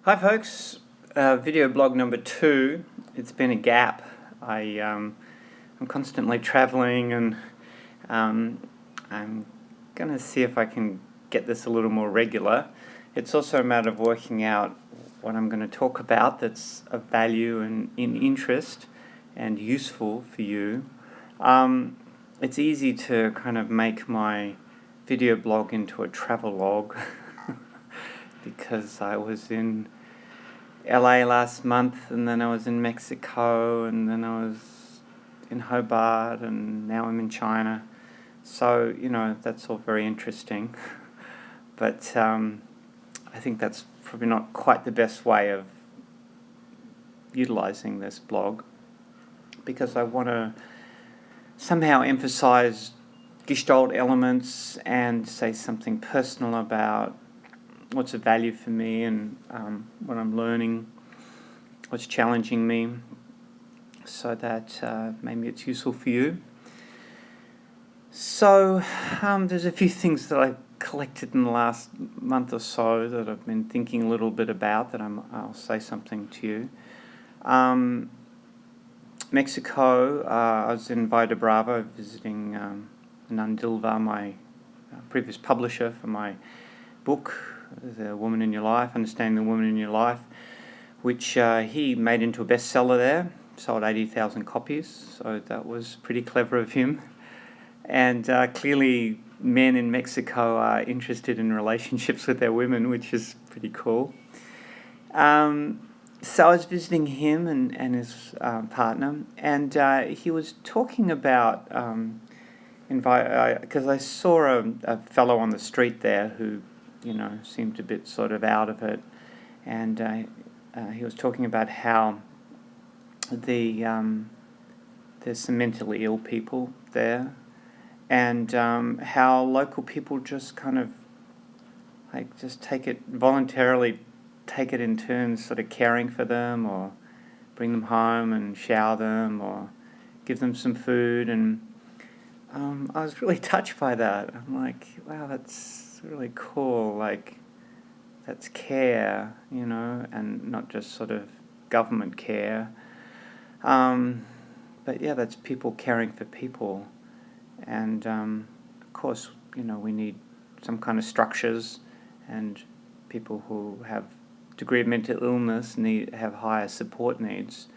Hi folks, video blog number 2. It's been a gap. I'm constantly traveling and I'm going to see if I can get this a little more regular. It's also a matter of working out what I'm going to talk about that's of value and in interest and useful for you. It's easy to kind of make my video blog into a travel log because I was in LA last month, and then I was in Mexico, and then I was in Hobart, and now I'm in China. So, that's all very interesting. But I think that's probably not quite the best way of utilizing this blog, because I want to somehow emphasize Gestalt elements and say something personal about what's of value for me and what I'm learning, what's challenging me, so that maybe it's useful for you. So there's a few things that I've collected in the last month or so that I've been thinking a little bit about that I'll say something to you. Mexico, I was in Valle de Bravo visiting Nandilva, my previous publisher for my book, The Woman in Your Life, Understanding the Woman in Your Life, which he made into a bestseller there, sold 80,000 copies, so that was pretty clever of him. And clearly men in Mexico are interested in relationships with their women, which is pretty cool. So I was visiting him and his partner, and he was talking about, because I saw a fellow on the street there who seemed a bit sort of out of it, and he was talking about how there's some mentally ill people there, and how local people just kind of just voluntarily take it in turns, sort of caring for them, or bring them home and shower them, or give them some food. And I was really touched by that. I'm like, wow, that's really cool. Like, that's care, and not just sort of government care. But yeah, that's people caring for people. And of course, we need some kind of structures, and people who have degree of mental illness have higher support needs.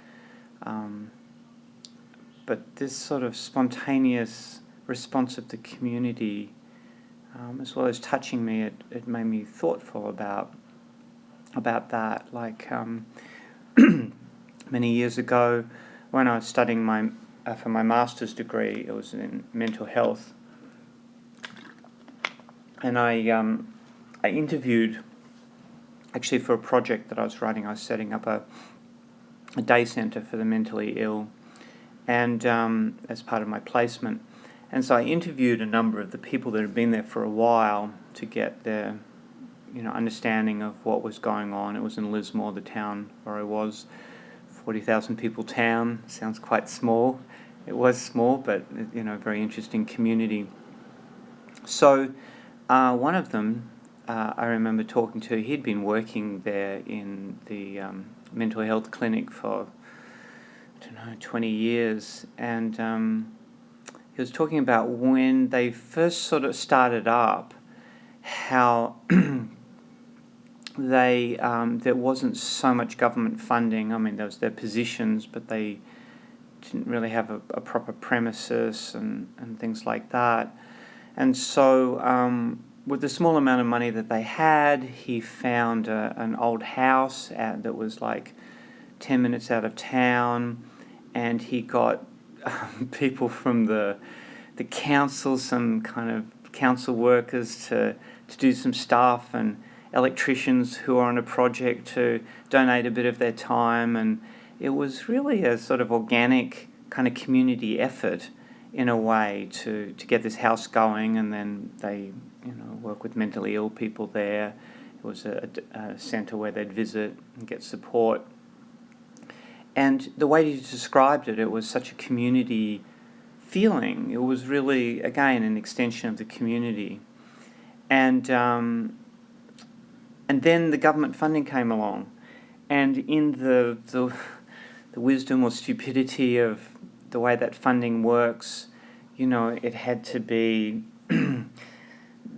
But this sort of spontaneous response of the community, as well as touching me, it made me thoughtful about that. Like many years ago, when I was studying for my master's degree, it was in mental health, and I interviewed, actually for a project that I was writing. I was setting up a day centre for the mentally ill, and as part of my placement. And so I interviewed a number of the people that had been there for a while to get their understanding of what was going on. It was in Lismore, the town where I was, 40,000 people town. Sounds quite small. It was small, but very interesting community. So one of them, I remember talking to. He'd been working there in the mental health clinic for 20 years, and he was talking about when they first sort of started up, how there wasn't so much government funding. I mean, there was their positions, but they didn't really have a proper premises and things like that. And so with the small amount of money that they had, he found an old house that was like 10 minutes out of town, and he got people from the council, some kind of council workers to do some stuff, and electricians who are on a project to donate a bit of their time. And it was really a sort of organic kind of community effort in a way to get this house going. And then they work with mentally ill people there. It was a centre where they'd visit and get support. And the way he described it, it was such a community feeling. It was really, again, an extension of the community. And And then the government funding came along, and in the wisdom or stupidity of the way that funding works, it had to be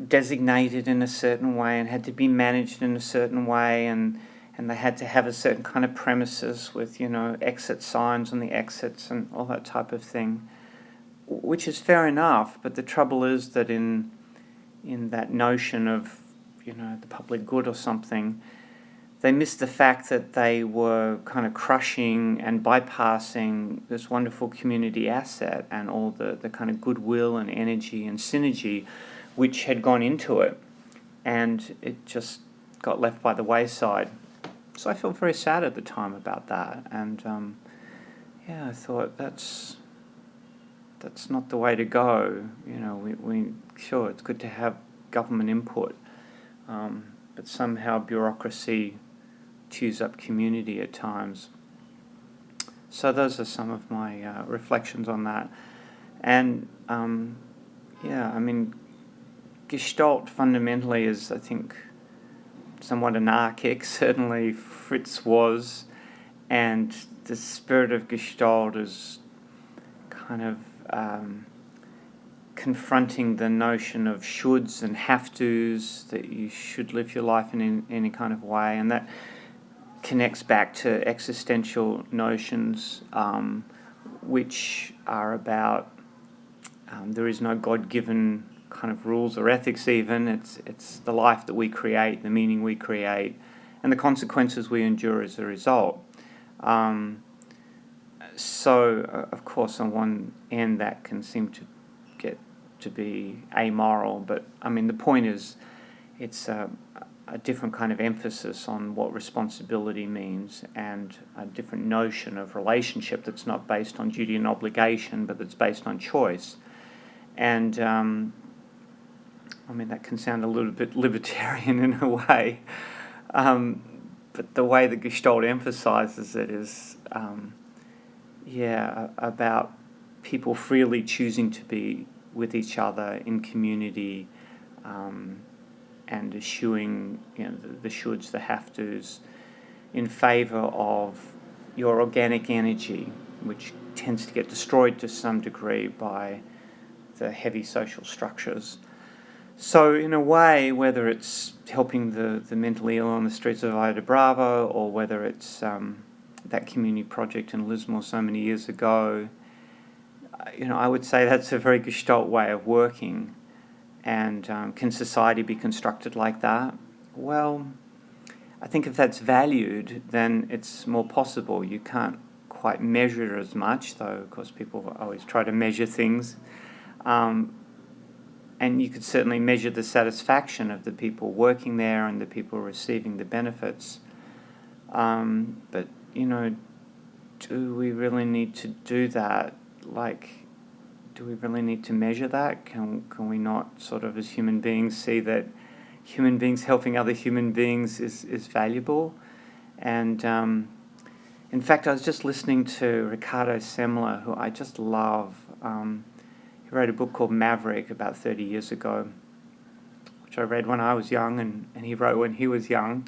designated in a certain way and had to be managed in a certain way, and they had to have a certain kind of premises with, exit signs on the exits and all that type of thing, which is fair enough. But the trouble is that in that notion of, the public good or something, they missed the fact that they were kind of crushing and bypassing this wonderful community asset and all the kind of goodwill and energy and synergy which had gone into it, and it just got left by the wayside. So I felt very sad at the time about that, and I thought that's not the way to go. We sure, it's good to have government input, but somehow bureaucracy chews up community at times. So those are some of my reflections on that. And Gestalt fundamentally is, I think, somewhat anarchic. Certainly Fritz was, and the spirit of Gestalt is kind of confronting the notion of shoulds and have-tos, that you should live your life in any kind of way, and that connects back to existential notions, which are about there is no God-given kind of rules or ethics even. It's the life that we create, the meaning we create, and the consequences we endure as a result. So, of course, on one end that can seem to get to be amoral, but the point is it's a different kind of emphasis on what responsibility means, and a different notion of relationship that's not based on duty and obligation, but that's based on choice. And that can sound a little bit libertarian in a way, but the way that Gestalt emphasizes it is about people freely choosing to be with each other in community, and eschewing the shoulds, the have-tos, in favour of your organic energy, which tends to get destroyed to some degree by the heavy social structures. So in a way, whether it's helping the mentally ill on the streets of Rio de Bravo, or whether it's that community project in Lismore so many years ago, I would say that's a very Gestalt way of working. And can society be constructed like that? Well, I think if that's valued, then it's more possible. You can't quite measure it as much, though, of course, people always try to measure things. And you could certainly measure the satisfaction of the people working there and the people receiving the benefits. But, do we really need to do that? Do we really need to measure that? Can we not sort of, as human beings, see that human beings helping other human beings is valuable? And in fact, I was just listening to Ricardo Semler, who I just love. He wrote a book called Maverick about 30 years ago, which I read when I was young, and he wrote when he was young.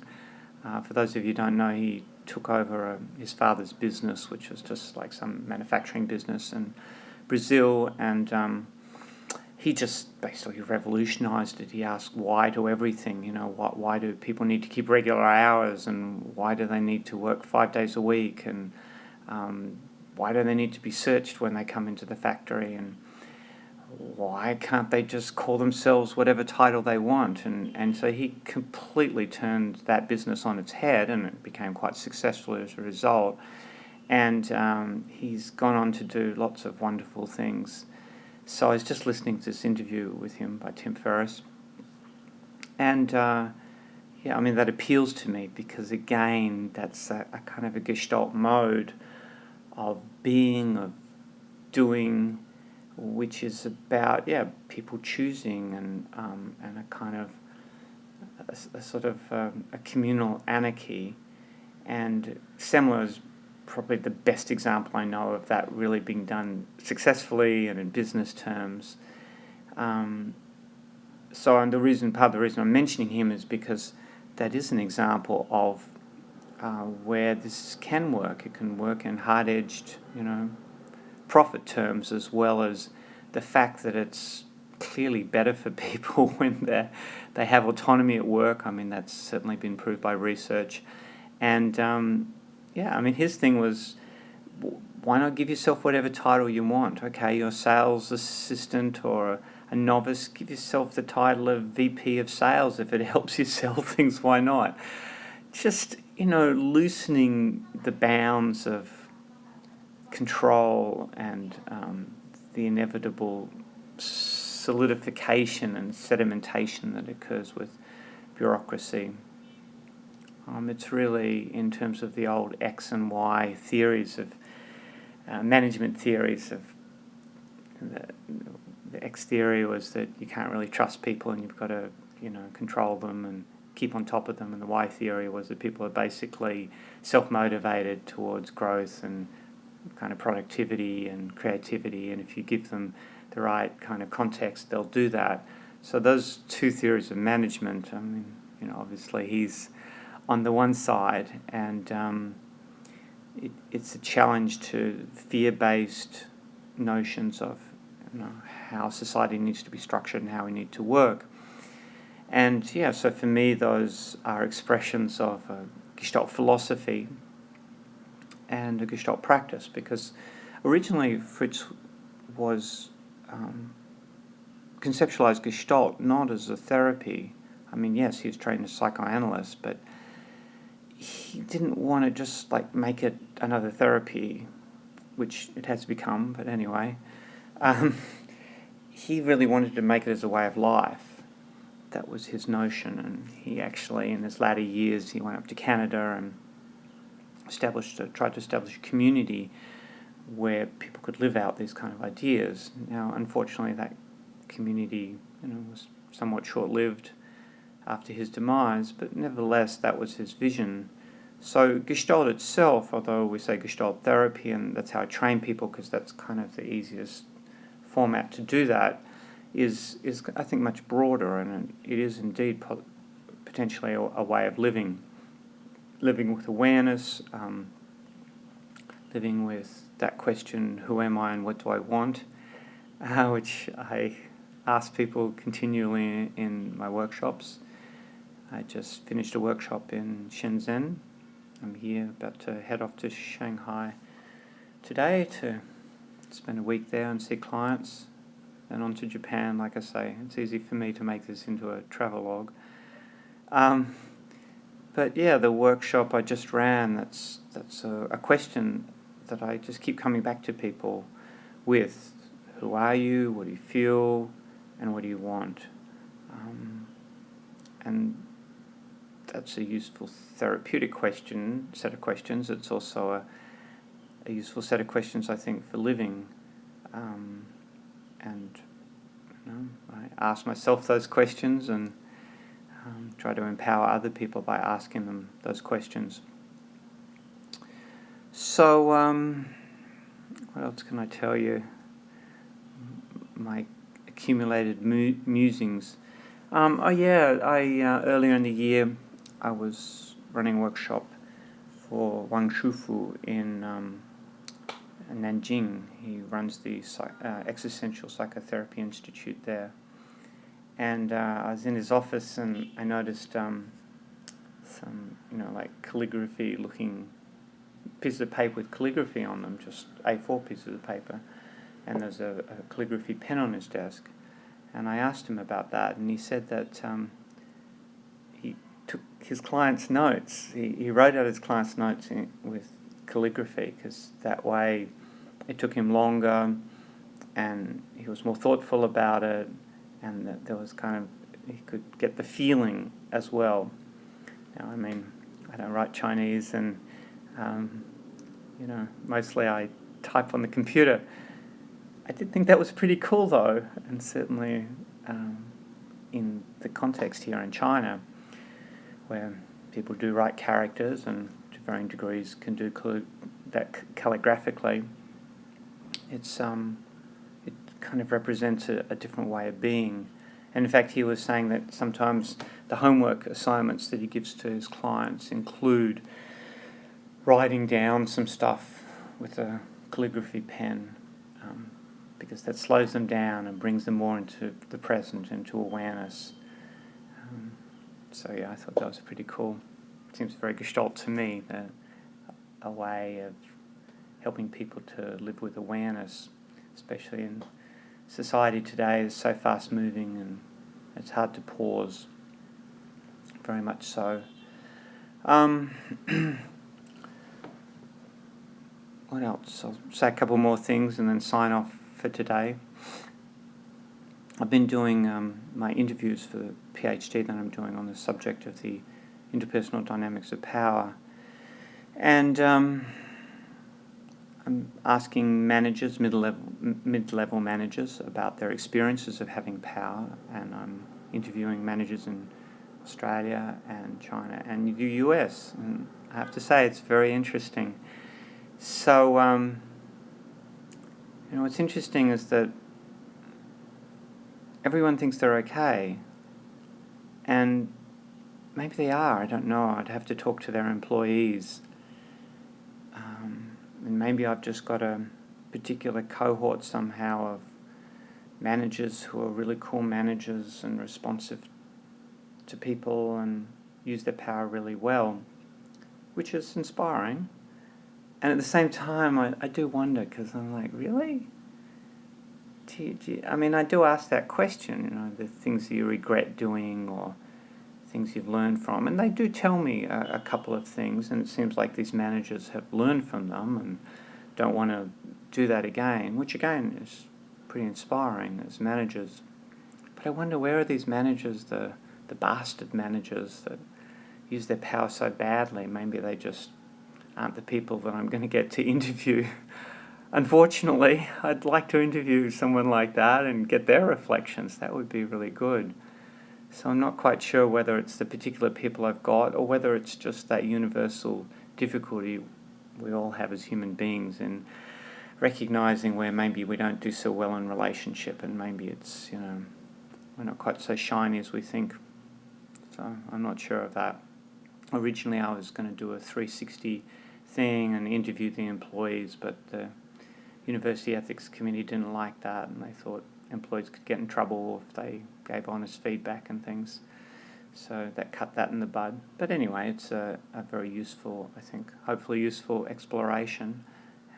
For those of you who don't know, he took over his father's business, which was just like some manufacturing business in Brazil, and he just basically revolutionized it. He asked why to everything. Why do people need to keep regular hours, and why do they need to work 5 days a week, and why do they need to be searched when they come into the factory, and why can't they just call themselves whatever title they want? And so he completely turned that business on its head, and it became quite successful as a result. And he's gone on to do lots of wonderful things. So I was just listening to this interview with him by Tim Ferriss. And that appeals to me because, again, that's a kind of a Gestalt mode of being, of doing, which is about, people choosing and a kind of a sort of a communal anarchy. And Semler is probably the best example I know of that really being done successfully and in business terms. So part of the reason I'm mentioning him is because that is an example of where this can work. It can work in hard-edged, profit terms, as well as the fact that it's clearly better for people when they have autonomy at work. I mean, that's certainly been proved by research. And his thing was, why not give yourself whatever title you want? Okay, you're a sales assistant or a novice, give yourself the title of VP of sales if it helps you sell things. Why not? Just, loosening the bounds of control and the inevitable solidification and sedimentation that occurs with bureaucracy. It's really, in terms of the old X and Y theories of management theories of the X theory was that you can't really trust people and you've got to, control them and keep on top of them. And the Y theory was that people are basically self-motivated towards growth and kind of productivity and creativity. And if you give them the right kind of context, they'll do that. So those two theories of management, obviously he's on the one side, and it's a challenge to fear-based notions of how society needs to be structured and how we need to work. And so for me, those are expressions of a Gestalt philosophy and a Gestalt practice, because originally Fritz was conceptualized Gestalt not as a therapy. I mean, yes, he was trained as a psychoanalyst, but he didn't want to just make it another therapy, which it has become, but anyway. He really wanted to make it as a way of life. That was his notion, and he actually, in his latter years, he went up to Canada and tried to establish a community where people could live out these kind of ideas. Now, unfortunately, that community, was somewhat short-lived after his demise, but nevertheless, that was his vision. So Gestalt itself, although we say Gestalt therapy, and that's how I train people because that's kind of the easiest format to do that, is I think much broader, and it is indeed potentially a way of living with awareness, living with that question, who am I and what do I want, which I ask people continually in my workshops. I just finished a workshop in Shenzhen. I'm here about to head off to Shanghai today to spend a week there and see clients, and on to Japan. Like I say, it's easy for me to make this into a travelogue. But the workshop I just ran, that's a question that I just keep coming back to people with. Who are you? What do you feel? And what do you want? And that's a useful therapeutic set of questions. It's also a useful set of questions, I think, for living. And I ask myself those questions and try to empower other people by asking them those questions. So, what else can I tell you? My accumulated musings. Earlier in the year, I was running a workshop for Wang Shufu in Nanjing. He runs the Existential Psychotherapy Institute there. And I was in his office and I noticed some, calligraphy-looking pieces of paper with calligraphy on them, just A4 pieces of paper. And there's a calligraphy pen on his desk. And I asked him about that, and he said that he took his clients' notes. He wrote out his clients' notes with calligraphy, because that way it took him longer, and he was more thoughtful about it, and that there was he could get the feeling as well. Now, I don't write Chinese, and mostly I type on the computer. I did think that was pretty cool, though, and certainly in the context here in China, where people do write characters and to varying degrees can do that calligraphically. It kind of represents a different way of being, And in fact, he was saying that sometimes the homework assignments that he gives to his clients include writing down some stuff with a calligraphy pen, because that slows them down and brings them more into the present, into awareness. So yeah, I thought that was pretty cool. It seems very Gestalt to me, a way of helping people to live with awareness, especially in society today is so fast moving and it's hard to pause, very much so. What else? I'll say a couple more things and then sign off for today. I've been doing my interviews for the PhD that I'm doing on the subject of the interpersonal dynamics of power. And I'm asking managers, mid-level managers, about their experiences of having power, and I'm interviewing managers in Australia and China and the US, and I have to say it's very interesting. So, what's interesting is that everyone thinks they're okay, and maybe they are, I don't know, I'd have to talk to their employees. And maybe I've just got a particular cohort somehow of managers who are really cool managers and responsive to people and use their power really well, which is inspiring. And at the same time, I do wonder, because I'm like, really? I do ask that question, the things that you regret doing or things you've learned from. And they do tell me a couple of things, and it seems like these managers have learned from them and don't want to do that again, which again is pretty inspiring as managers. But I wonder, where are these managers, the bastard managers that use their power so badly? Maybe they just aren't the people that I'm going to get to interview. Unfortunately, I'd like to interview someone like that and get their reflections. That would be really good. So I'm not quite sure whether it's the particular people I've got or whether it's just that universal difficulty we all have as human beings in recognizing where maybe we don't do so well in relationship, and maybe it's, we're not quite so shiny as we think. So I'm not sure of that. Originally I was going to do a 360 thing and interview the employees, but the University Ethics Committee didn't like that, and they thought employees could get in trouble if they gave honest feedback and things. So that cut that in the bud. But anyway, it's a very useful, I think, hopefully useful exploration,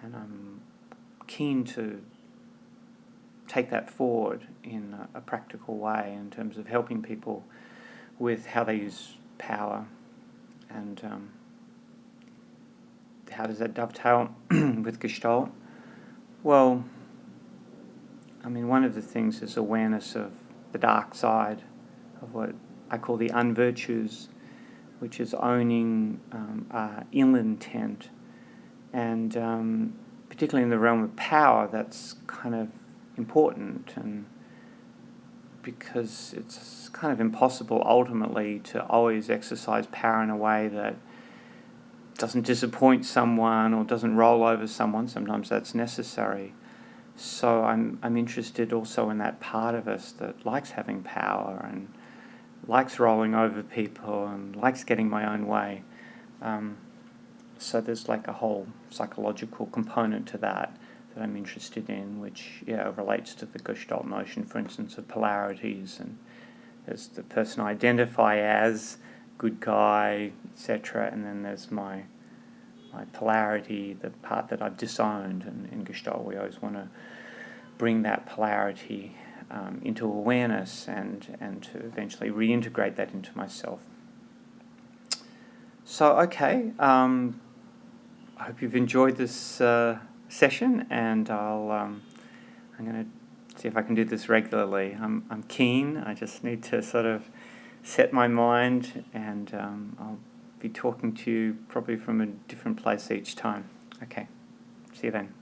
and I'm keen to take that forward in a practical way in terms of helping people with how they use power, and how does that dovetail with Gestalt? Well, one of the things is awareness of the dark side of what I call the unvirtues, which is owning ill intent. And particularly in the realm of power, that's kind of important, and because it's kind of impossible ultimately to always exercise power in a way that doesn't disappoint someone or doesn't roll over someone. Sometimes that's necessary. So I'm interested also in that part of us that likes having power and likes rolling over people and likes getting my own way. So there's like a whole psychological component to that I'm interested in, which relates to the Gestalt notion, for instance, of polarities, and there's the person I identify as, good guy, etc., and then there's my polarity, the part that I've disowned. And in Gestalt we always want to bring that polarity into awareness and to eventually reintegrate that into myself. So okay, I hope you've enjoyed this session, and I'm going to see if I can do this regularly. I'm keen. I just need to sort of set my mind, and I'll be talking to you probably from a different place each time. Okay, see you then.